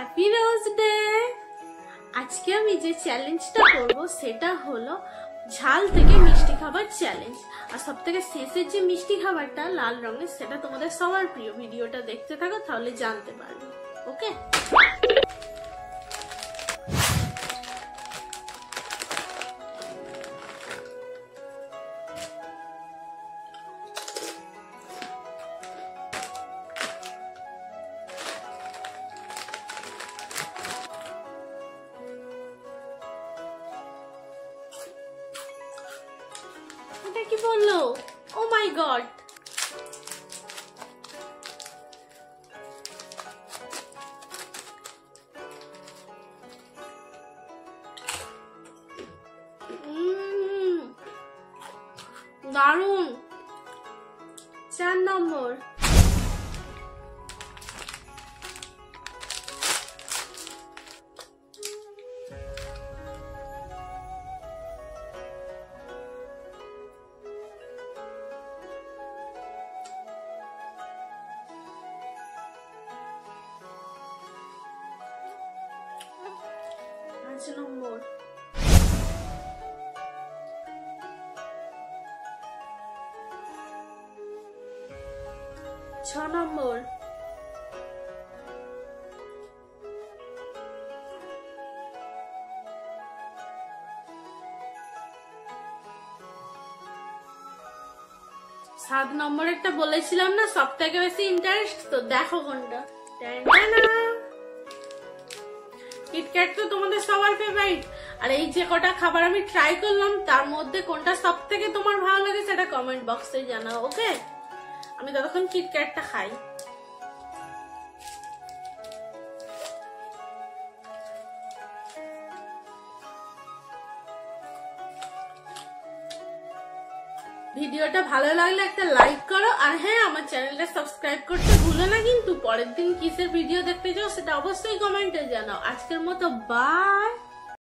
Happy rose day. আজকে আমি যে চ্যালেঞ্জটা করব সেটা হলো ঝাল থেকে মিষ্টি খাবার চ্যালেঞ্জ। আর সব থেকে শেষের যে মিষ্টি খাবারটা লাল রঙের, সেটা তোমাদের সবার প্রিয়। ভিডিওটা দেখতে থাকো, তাহলে জানতে পারবে। ওকে, এটা কি বললো? ও মাই গড, দারুন। 4 নম্বর, নম্বর, 6 নম্বর, 7 নম্বরেরটা বলেছিলাম না সব থেকে বেশি ইন্টারেস্ট, তো দেখো কোনটা। কিটক্যাট তো তোমাদের সবার ফেভারিট। আর এই যে কটা খাবার আমি ট্রাই করলাম, তার মধ্যে কোনটা সব থেকে তোমার ভালো লাগে সেটা কমেন্ট বক্সে জানাও। ওকে, আমি ততক্ষণ কিটক্যাটটা খাই। ভিডিওটা ভালো লাগলে একটা লাইক করো, আর হ্যাঁ, আমার চ্যানেলটা সাবস্ক্রাইব করতে ভুলো না কিন্তু। পরের দিন কিসের ভিডিও দেখতে চাও সেটা অবশ্যই কমেন্টে জানাও। আজকের মতো বাই।